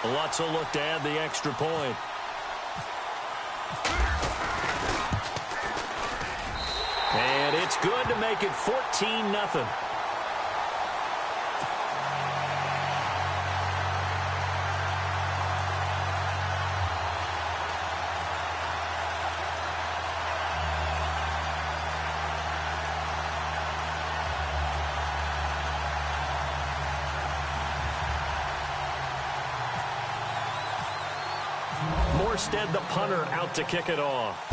Let's look to add the extra point. And it's good to make it 14-0. Morstead, the punter, out to kick it off.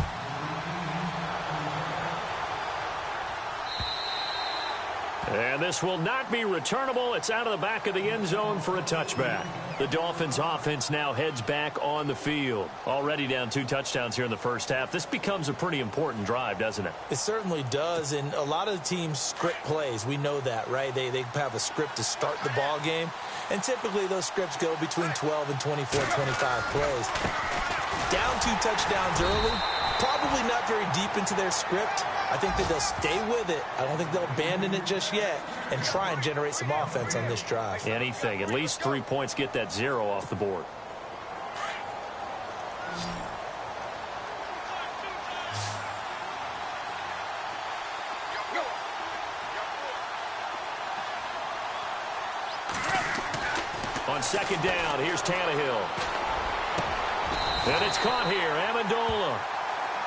And this will not be returnable. It's out of the back of the end zone for a touchback. The Dolphins offense now heads back on the field. Already down 2 touchdowns here in the first half. This becomes a pretty important drive, doesn't it? It certainly does, and a lot of the teams script plays. We know that, right? They have a script to start the ball game, and typically those scripts go between 12 and 24, 25 plays. Down 2 touchdowns early, probably not very deep into their script. I think that they'll stay with it. I don't think they'll abandon it just yet and try and generate some offense on this drive. Anything. At least 3 points, get that 0 off the board. On second down, here's Tannehill. And it's caught here, Amendola.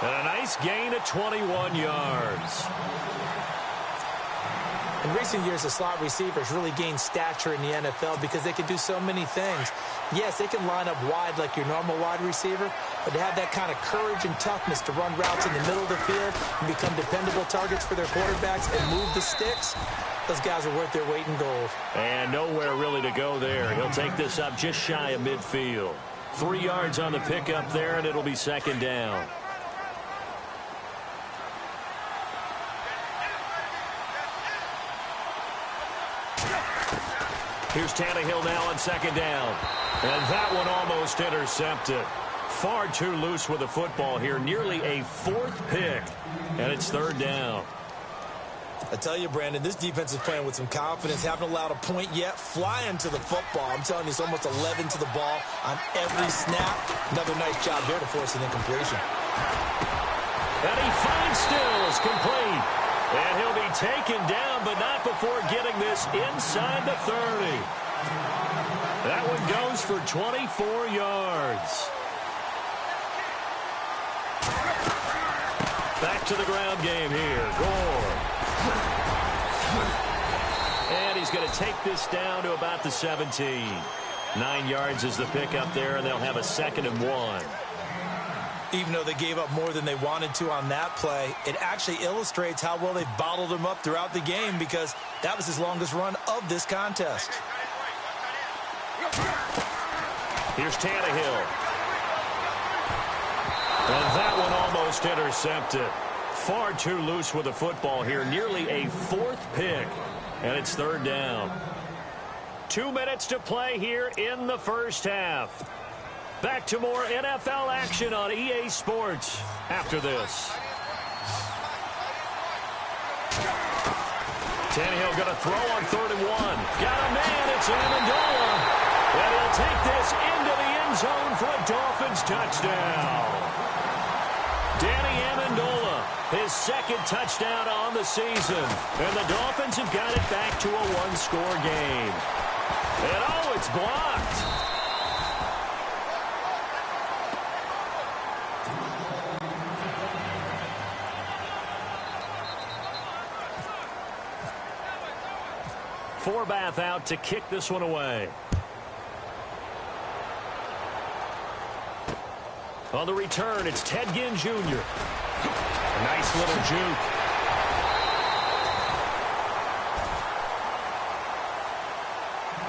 And a nice gain of 21 yards. In recent years, the slot receivers really gained stature in the NFL because they can do so many things. Yes, they can line up wide like your normal wide receiver, but to have that kind of courage and toughness to run routes in the middle of the field and become dependable targets for their quarterbacks and move the sticks, those guys are worth their weight in gold. And nowhere really to go there. He'll take this up just shy of midfield. 3 yards on the pickup there, and it'll be second down. Here's Tannehill now on second down. And that one almost intercepted. Far too loose with the football here. Nearly a 4th pick. And it's third down. I tell you, Brandon, this defense is playing with some confidence. Haven't allowed a point yet. Flying to the football. I'm telling you, it's almost 11 to the ball on every snap. Another nice job there to force an incompletion. And he finds Stills complete. And he'll be taken down, but not before getting this inside the 30. That one goes for 24 yards. Back to the ground game here. Gore. And he's going to take this down to about the 17. 9 yards is the pickup there, and they'll have a 2nd and 1. Even though they gave up more than they wanted to on that play, it actually illustrates how well they've bottled him up throughout the game because that was his longest run of this contest. Here's Tannehill. And that one almost intercepted. Far too loose with the football here. Nearly a 4th pick. And it's third down. 2 minutes to play here in the first half. Back to more NFL action on EA Sports after this. Tannehill going to throw on 3rd and 1. Got a man, it's Amendola. And he'll take this into the end zone for a Dolphins touchdown. Danny Amendola, his 2nd touchdown on the season. And the Dolphins have got it back to a 1-score game. And oh, it's blocked. Forbath out to kick this one away. On the return, it's Ted Ginn Jr. A nice little juke.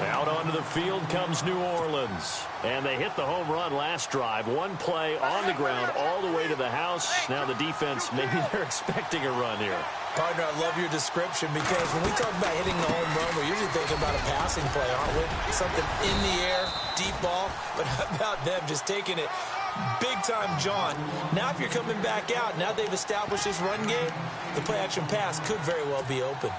Out onto the field comes New Orleans. And they hit the home run last drive. One play on the ground all the way to the house. Now the defense, maybe they're expecting a run here. Partner, I love your description because when we talk about hitting the home run, we're usually thinking about a passing play, aren't we? Something in the air, deep ball, but how about them just taking it big-time jaunt. Now if you're coming back out, now they've established this run game, the play-action pass could very well be open.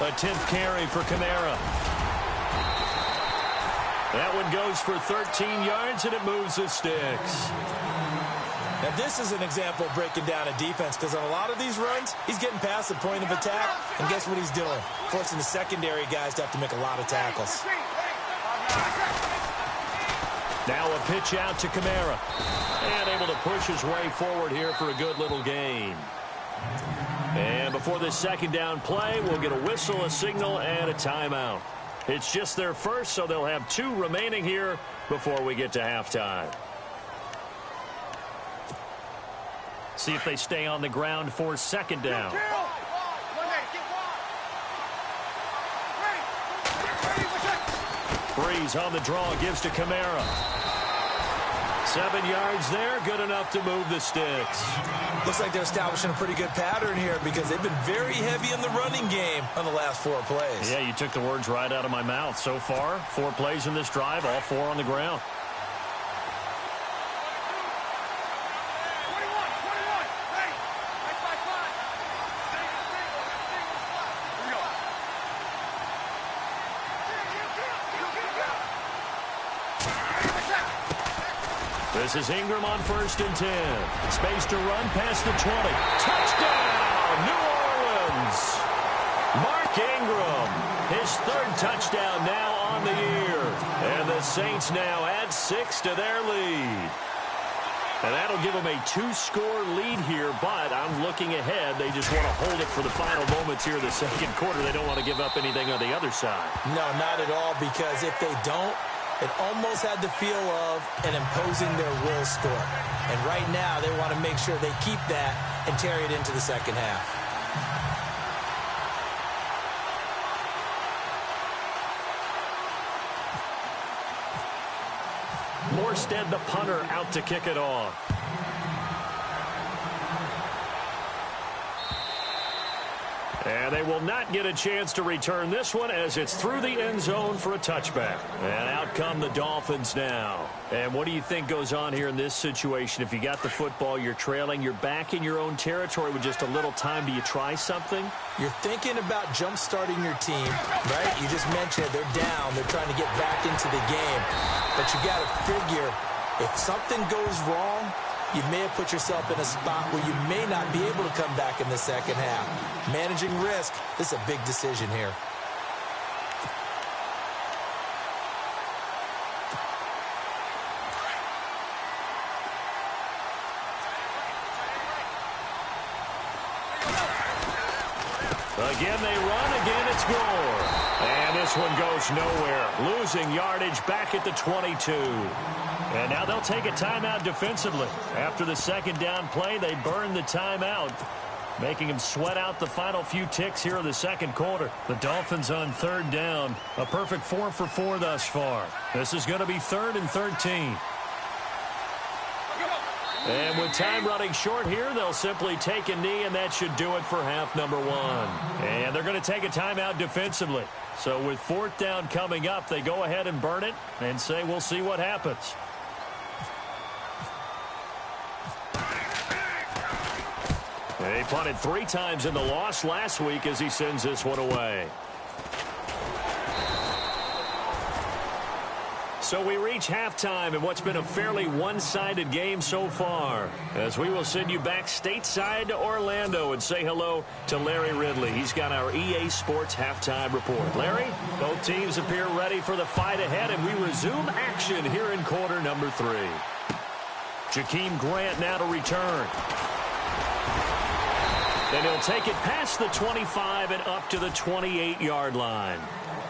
A 10th carry for Kamara. That one goes for 13 yards, and it moves the sticks. Now, this is an example of breaking down a defense, because on a lot of these runs, he's getting past the point of attack, and guess what he's doing? Forcing the secondary guys to have to make a lot of tackles. Now a pitch out to Kamara. And able to push his way forward here for a good little gain. And before this second down play, we'll get a whistle, a signal, and a timeout. It's just their first, so they'll have 2 remaining here before we get to halftime. See if they stay on the ground for second down. Breeze on the draw, gives to Kamara. 7 yards there, good enough to move the sticks. Looks like they're establishing a pretty good pattern here, because they've been very heavy in the running game on the last 4 plays. Yeah, you took the words right out of my mouth. So far, 4 plays in this drive, all 4 on the ground. This is Ingram on 1st and 10. Space to run past the 20. Touchdown, New Orleans! Mark Ingram, his 3rd touchdown now on the year. And the Saints now add 6 to their lead. And that'll give them a 2-score lead here, but I'm looking ahead. They just want to hold it for the final moments here in the second quarter. They don't want to give up anything on the other side. No, not at all, because if they don't, it almost had the feel of an imposing their will score. And right now, they want to make sure they keep that and carry it into the second half. Morstead, the punter, out to kick it off. And they will not get a chance to return this one, as it's through the end zone for a touchback. And out come the Dolphins now. And what do you think goes on here in this situation? If you got the football, you're trailing, you're back in your own territory with just a little time. Do you try something? You're thinking about jump-starting your team, right? You just mentioned they're down. They're trying to get back into the game. But you got to figure, if something goes wrong, you may have put yourself in a spot where you may not be able to come back in the second half. Managing risk, this is a big decision here. Again they run, again it's Gore. And this one goes nowhere. Losing yardage back at the 22. And now they'll take a timeout defensively. After the second down play, they burn the timeout, making them sweat out the final few ticks here in the second quarter. The Dolphins on 3rd down. A perfect 4 for 4 thus far. This is going to be 3rd and 13. And with time running short here, they'll simply take a knee, and that should do it for half number 1. And they're going to take a timeout defensively. So with 4th down coming up, they go ahead and burn it and say, we'll see what happens. They punted 3 times in the loss last week as he sends this one away. So we reach halftime in what's been a fairly one-sided game so far, as we will send you back stateside to Orlando and say hello to Larry Ridley. He's got our EA Sports halftime report. Larry, both teams appear ready for the fight ahead, and we resume action here in quarter number 3. Jakeem Grant now to return. And he'll take it past the 25 and up to the 28-yard line.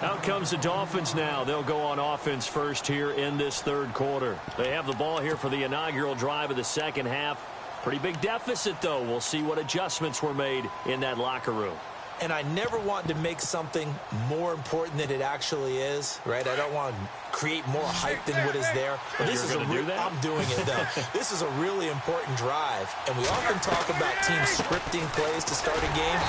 Out comes the Dolphins now. They'll go on offense first here in this 3rd quarter. They have the ball here for the inaugural drive of the second half. Pretty big deficit, though. We'll see what adjustments were made in that locker room. And I never want to make something more important than it actually is, right? I don't want to create more hype than what is there. But this is I'm doing it, though. This is a really important drive. And we often talk about teams scripting plays to start a game.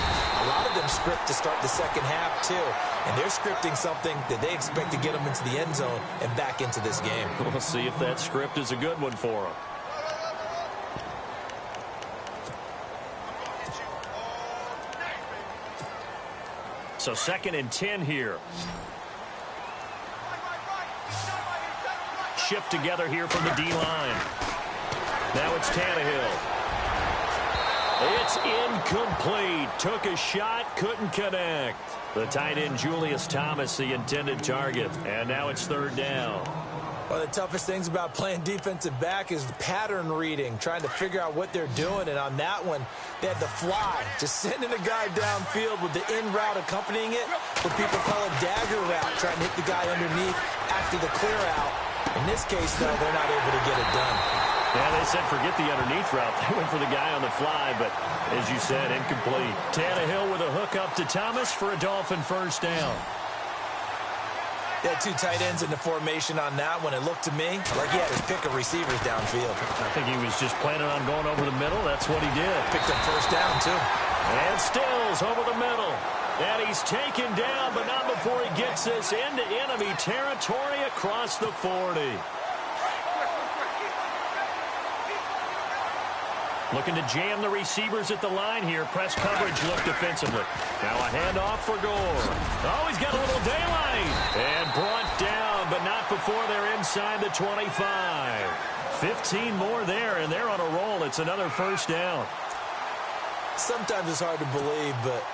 A lot of them script to start the second half, too. And they're scripting something that they expect to get them into the end zone and back into this game. We'll see if that script is a good one for them. So 2nd and 10 here. Shift together here from the D-line. Now it's Tannehill. It's incomplete. Took a shot, couldn't connect. The tight end, Julius Thomas, the intended target. And now it's 3rd down. One of the toughest things about playing defensive back is pattern reading, trying to figure out what they're doing. And on that one, they had the fly, just sending a guy downfield with the in route accompanying it, what people call a dagger route, trying to hit the guy underneath after the clear out. In this case, though, they're not able to get it done. Yeah, they said forget the underneath route. They went for the guy on the fly, but as you said, incomplete. Tannehill with a hook up to Thomas for a Dolphin 1st down. They had 2 tight ends in the formation on that one. It looked to me like he had his pick of receivers downfield. I think he was just planning on going over the middle. That's what he did. Picked up 1st down, too. And Stills over the middle. And he's taken down, but not before he gets this into enemy territory across the 40. Looking to jam the receivers at the line here. Press coverage look defensively. Now a handoff for Gore. Oh, he's got a little daylight. And brought down, but not before they're inside the 25. 15 more there, and they're on a roll. It's another 1st down. Sometimes it's hard to believe, but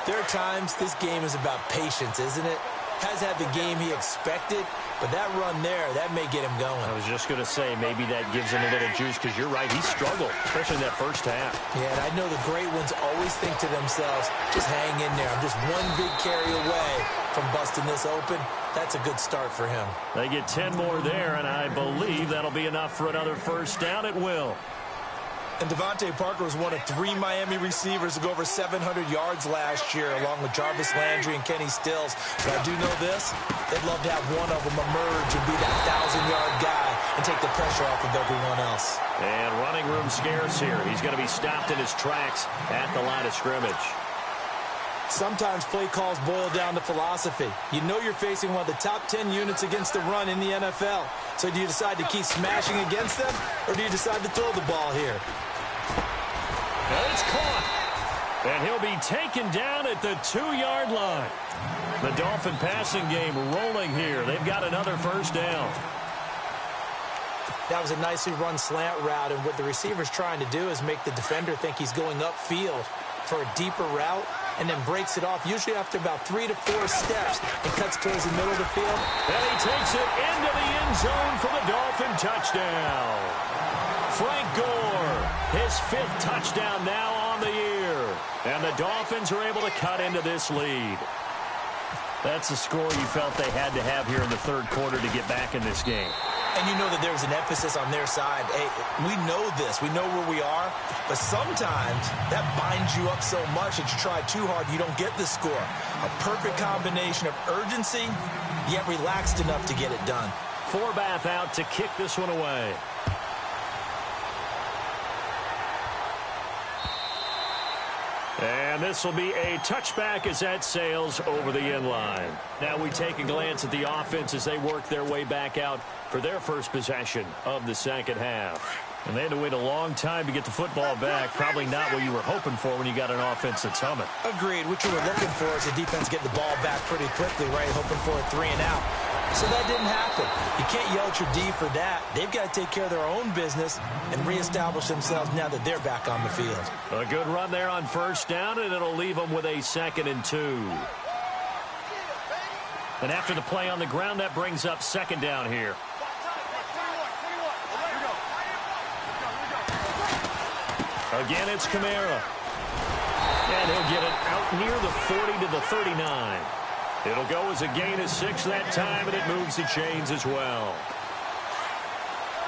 there are times this game is about patience, isn't it? Has had the game he expected, but that run there, that may get him going. I was just going to say, maybe that gives him a little juice, because you're right, he struggled, especially in that 1st half. Yeah, and I know the great ones always think to themselves, just hang in there. I'm just one big carry away from busting this open. That's a good start for him. They get 10 more there, and I believe that'll be enough for another 1st down. It will. And Devontae Parker was one of 3 Miami receivers to go over 700 yards last year, along with Jarvis Landry and Kenny Stills. But I do know this, they'd love to have one of them emerge and be that 1,000-yard guy and take the pressure off of everyone else. And running room scarce here. He's going to be stopped in his tracks at the line of scrimmage. Sometimes play calls boil down to philosophy. You know you're facing one of the top 10 units against the run in the NFL. So do you decide to keep smashing against them, or do you decide to throw the ball here? And it's caught. And he'll be taken down at the 2-yard line. The Dolphin passing game rolling here. They've got another 1st down. That was a nicely run slant route, and what the receiver's trying to do is make the defender think he's going upfield for a deeper route, and then breaks it off, usually after about 3 to 4 steps, and cuts towards the middle of the field. And he takes it into the end zone for the Dolphin touchdown. Frank Gore, his 5th touchdown now on the year. And the Dolphins are able to cut into this lead. That's a score you felt they had to have here in the 3rd quarter to get back in this game. And you know that there's an emphasis on their side. Hey, we know this. We know where we are. But sometimes that binds you up so much that you try too hard, you don't get the score. A perfect combination of urgency, yet relaxed enough to get it done. Forbath out to kick this one away. And this will be a touchback as that sails over the end line. Now we take a glance at the offense as they work their way back out for their first possession of the 2nd half. And they had to wait a long time to get the football back. Probably not what you were hoping for when you got an offense that's humming. Agreed. What you were looking for is the defense get the ball back pretty quickly, right? Hoping for a 3 and out. So that didn't happen. You can't yell at your D for that. They've got to take care of their own business and reestablish themselves now that they're back on the field. A good run there on 1st down, and it'll leave them with a 2nd and 2. And after the play on the ground, that brings up 2nd down here. Again, it's Kamara. And he'll get it out near the 40 to the 39. It'll go as a gain of 6 that time, and it moves the chains as well.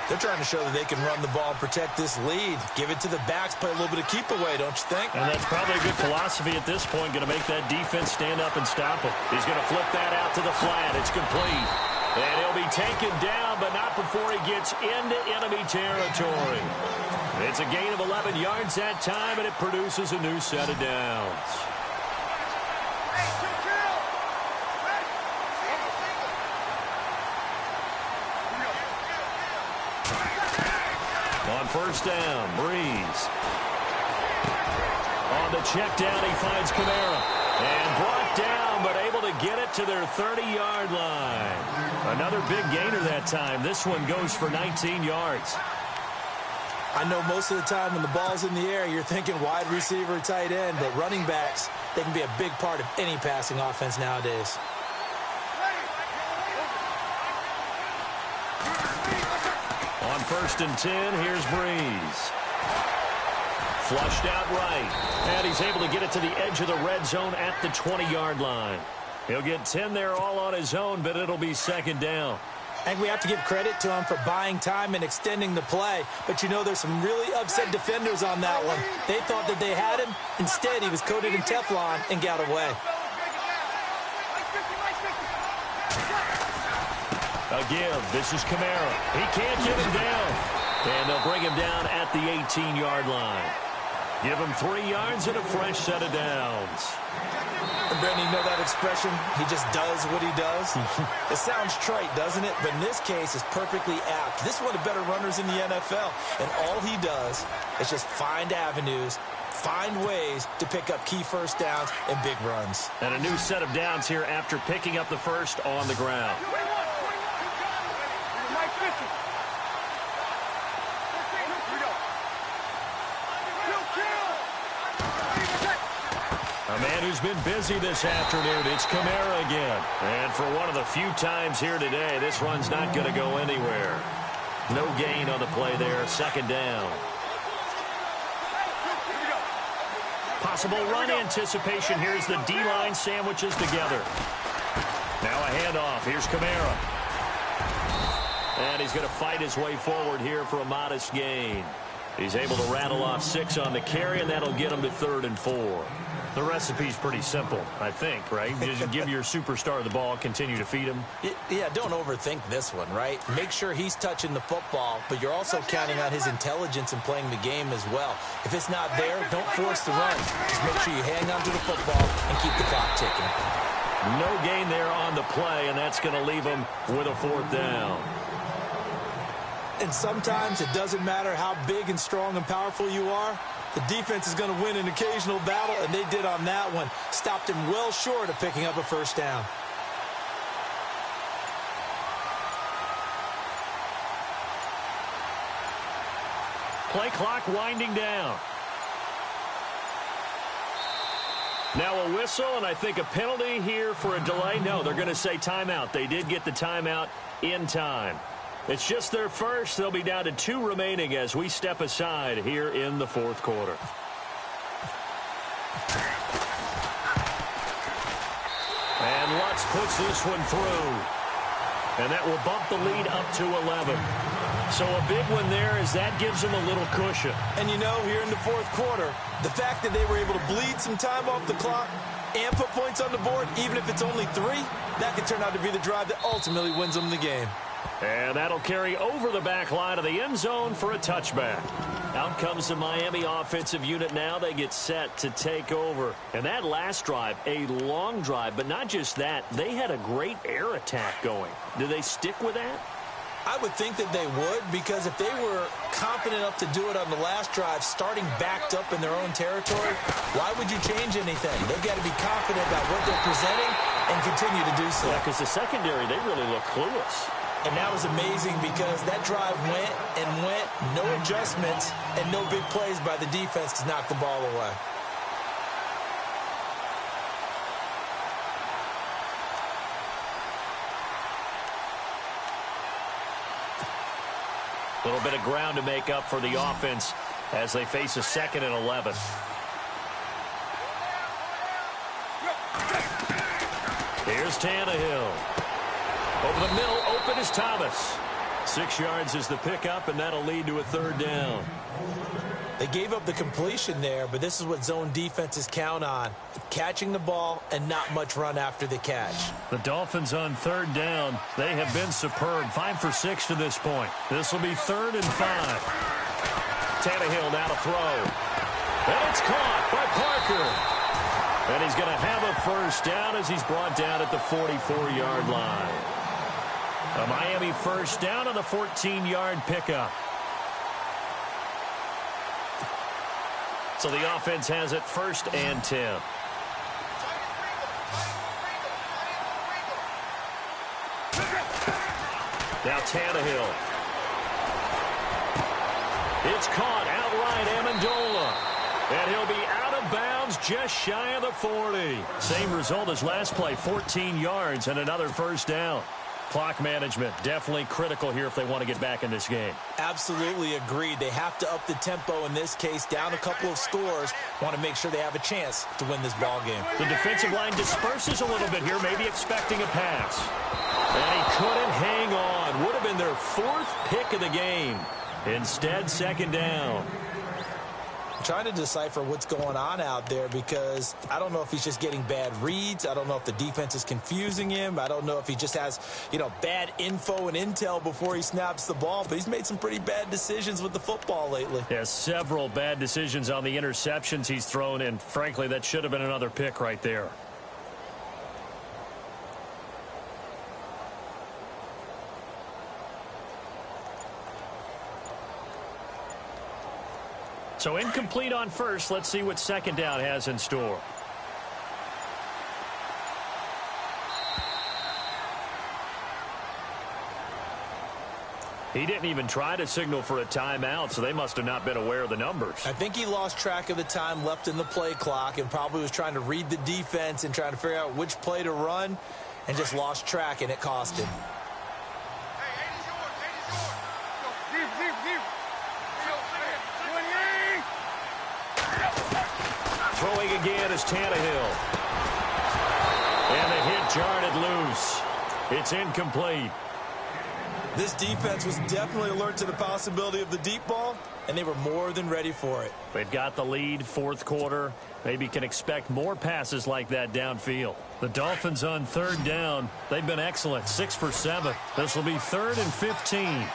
They're trying to show that they can run the ball and protect this lead. Give it to the backs, play a little bit of keep away, don't you think? And that's probably a good philosophy at this point, going to make that defense stand up and stop him. He's going to flip that out to the flat. It's complete. And he'll be taken down, but not before he gets into enemy territory. It's a gain of 11 yards that time, and it produces a new set of downs. On 1st down, Breeze. On the check down, he finds Kamara. And brought down, but able to get it to their 30-yard line. Another big gainer that time. This one goes for 19 yards. I know most of the time when the ball's in the air, you're thinking wide receiver, tight end, but running backs, they can be a big part of any passing offense nowadays. On 1st and 10, here's Breeze. Flushed out right. And he's able to get it to the edge of the red zone at the 20-yard line. He'll get 10 there all on his own, but it'll be 2nd down. I think we have to give credit to him for buying time and extending the play. But, you know, there's some really upset defenders on that one. They thought that they had him. Instead, he was coated in Teflon and got away. A give. This is Kamara. He can't get him down. And they'll bring him down at the 18-yard line. Give him 3 yards and a fresh set of downs. And Brandon, you know that expression? He just does what he does. It sounds trite, doesn't it? But in this case, it's perfectly apt. This is one of the better runners in the NFL. And all he does is just find avenues, find ways to pick up key first downs and big runs. And a new set of downs here after picking up the first on the ground. A man who's been busy this afternoon, it's Kamara again. And for one of the few times here today, this run's not going to go anywhere. No gain on the play there, 2nd down. Possible run anticipation. Here's the D-line sandwiches together. Now a handoff. Here's Kamara. And he's going to fight his way forward here for a modest gain. He's able to rattle off 6 on the carry, and that'll get him to 3rd and 4. The recipe's pretty simple, I think, right? Just give your superstar the ball, continue to feed him. Yeah, don't overthink this one, right? Make sure he's touching the football, but you're also counting on his intelligence in playing the game as well. If it's not there, don't force the run. Just make sure you hang on to the football and keep the clock ticking. No gain there on the play, and that's going to leave him with a 4th down. And sometimes it doesn't matter how big and strong and powerful you are. The defense is going to win an occasional battle, and they did on that one. Stopped him well short of picking up a 1st down. Play clock winding down. Now a whistle, and I think a penalty here for a delay. No, they're going to say timeout. They did get the timeout in time. It's just their first. They'll be down to 2 remaining as we step aside here in the 4th quarter. And Lutz puts this one through. And that will bump the lead up to 11. So a big one there as that gives them a little cushion. And you know, here in the 4th quarter, the fact that they were able to bleed some time off the clock and put points on the board, even if it's only 3, that could turn out to be the drive that ultimately wins them the game. And that'll carry over the back line of the end zone for a touchback. Out comes the Miami offensive unit now. They get set to take over. And that last drive, a long drive, but not just that. They had a great air attack going. Do they stick with that? I would think that they would, because if they were confident enough to do it on the last drive, starting backed up in their own territory, why would you change anything? They've got to be confident about what they're presenting and continue to do so. Yeah, because the secondary, they really look clueless. And that was amazing because that drive went and went, no adjustments, and no big plays by the defense to knock the ball away. A little bit of ground to make up for the offense as they face a 2nd and 11. Here's Tannehill. Over the middle, open is Thomas. 6 yards is the pickup, and that'll lead to a 3rd down. They gave up the completion there, but this is what zone defenses count on. Catching the ball and not much run after the catch. The Dolphins on 3rd down. They have been superb. 5 for 6 to this point. This will be 3rd and 5. Tannehill now to throw. And it's caught by Parker. And he's going to have a 1st down as he's brought down at the 44-yard line. A Miami 1st down on the 14-yard pickup. So the offense has it 1st and 10. Now Tannehill. It's caught outright, Amendola. And he'll be out of bounds just shy of the 40. Same result as last play, 14 yards and another first down. Clock management, definitely critical here if they want to get back in this game. Absolutely agreed. They have to up the tempo in this case, down a couple of scores. Want to make sure they have a chance to win this ball game. The defensive line disperses a little bit here, maybe expecting a pass. And he couldn't hang on. Would have been their 4th pick of the game. Instead, second down. Trying to decipher what's going on out there because I don't know if he's just getting bad reads. I don't know if the defense is confusing him. I don't know if he just has, bad info and intel before he snaps the ball. But he's made some pretty bad decisions with the football lately. Yeah, several bad decisions on the interceptions he's thrown, and frankly, that should have been another pick right there. So incomplete on first. Let's see what second down has in store. He didn't even try to signal for a timeout, so they must have not been aware of the numbers. I think he lost track of the time left in the play clock and probably was trying to read the defense and trying to figure out which play to run and just lost track, and it cost him. Throwing again is Tannehill. And the hit jarred it loose. It's incomplete. This defense was definitely alert to the possibility of the deep ball, and they were more than ready for it. They've got the lead, 4th quarter. Maybe can expect more passes like that downfield. The Dolphins on 3rd down. They've been excellent, 6 for 7. This will be 3rd and 15.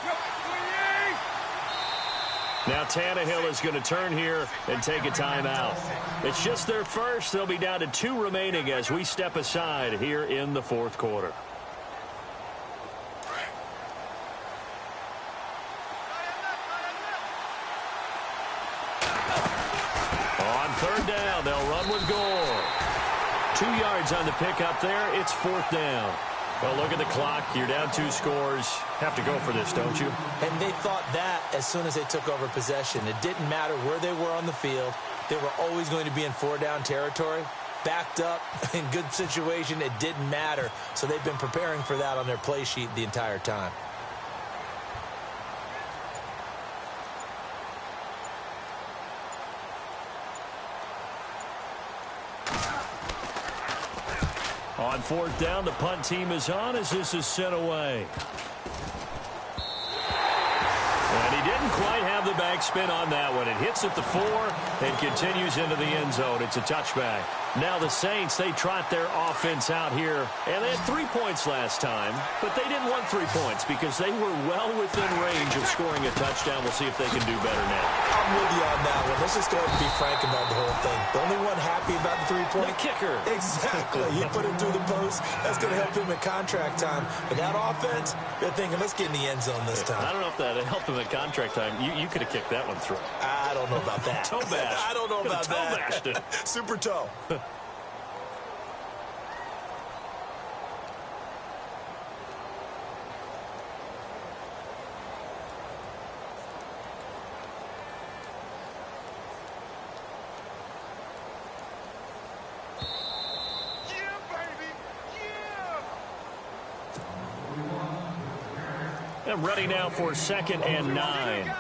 Now Tannehill is going to turn here and take a timeout. It's just their first. They'll be down to 2 remaining as we step aside here in the 4th quarter. On 3rd down, they'll run with Gore. 2 yards on the pickup there. It's 4th down. Well, look at the clock. You're down 2 scores. Have to go for this, don't you? And they thought that as soon as they took over possession. It didn't matter where they were on the field. They were always going to be in 4-down territory. Backed up, in good situation, it didn't matter. So they've been preparing for that on their play sheet the entire time. On 4th down, the punt team is on as this is sent away. And he didn't quite have the backspin on that one. It hits at the 4 and continues into the end zone. It's a touchback. Now the Saints, they trot their offense out here. And they had 3 points last time, but they didn't want 3 points because they were well within range of scoring a touchdown. We'll see if they can do better now. I'm with you on that one. Let's just go ahead and be frank about the whole thing. The only one happy about the 3-point? The kicker. Exactly. You put him through the post. That's going to help him in contract time. But that offense, they're thinking, let's get in the end zone this time. I don't know if that helped him in contract time. You could have kicked that one through. I don't know about that. Toe bash. I don't know about toe bashed it. Super toe. And ready now for 2nd and 9.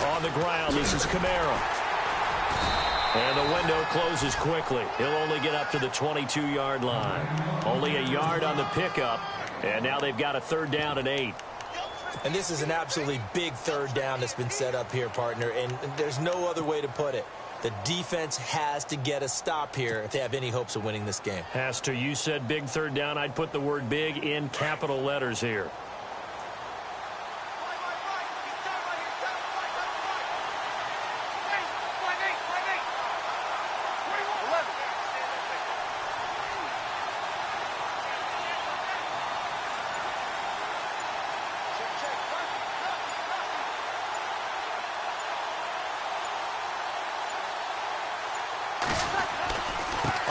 On the ground, this is Kamara. And the window closes quickly. He'll only get up to the 22-yard line. Only a yard on the pickup. And now they've got a 3rd down and 8. And this is an absolutely big 3rd down that's been set up here, partner. And there's no other way to put it. The defense has to get a stop here if they have any hopes of winning this game. Has to. You said big 3rd down. I'd put the word big in capital letters here.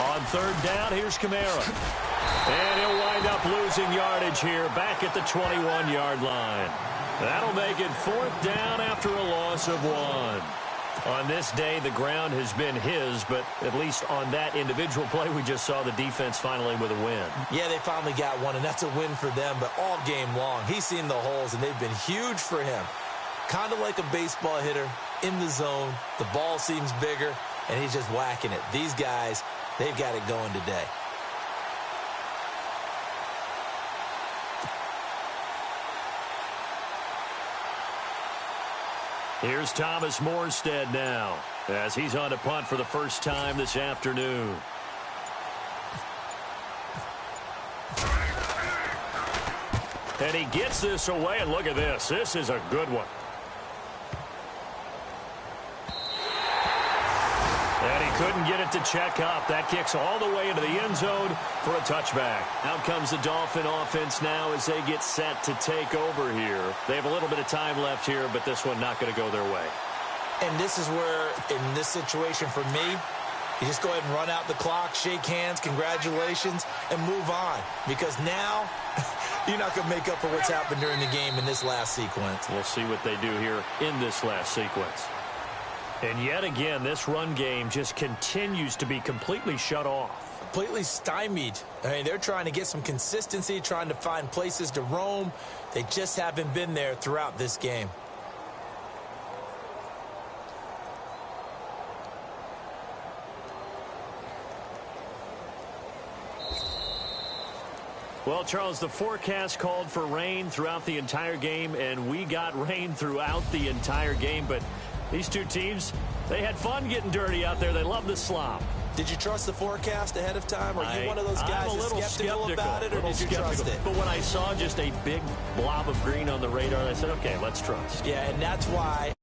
On On third down, here's Kamara. And he'll wind up losing yardage here back at the 21-yard line. That'll make it fourth down after a loss of 1. On this day, the ground has been his, but at least on that individual play, we just saw the defense finally with a win. Yeah, they finally got one, and that's a win for them, but all game long, he's seen the holes, and they've been huge for him. Kind of like a baseball hitter in the zone. The ball seems bigger, and he's just whacking it. These guys, they've got it going today. Here's Thomas Morstead now as he's on to punt for the first time this afternoon. And he gets this away, and look at this. This is a good one. And he couldn't get it to check up. That kicks all the way into the end zone for a touchback. Out comes the Dolphin offense now as they get set to take over here. They have a little bit of time left here, but this one not going to go their way. And this is where, in this situation for me, you just go ahead and run out the clock, shake hands, congratulations, and move on. Because now, you're not going to make up for what's happened during the game in this last sequence. We'll see what they do here in this last sequence. And yet again, this run game just continues to be completely shut off. Completely stymied. I mean, they're trying to get some consistency, trying to find places to roam. They just haven't been there throughout this game. Well, Charles, the forecast called for rain throughout the entire game, and we got rain throughout the entire game, but these two teams, they had fun getting dirty out there. They love the slop. Did you trust the forecast ahead of time? Are you one of those guys that's skeptical about it, or did you trust it? But when I saw just a big blob of green on the radar, I said, okay, let's trust. Yeah, and that's why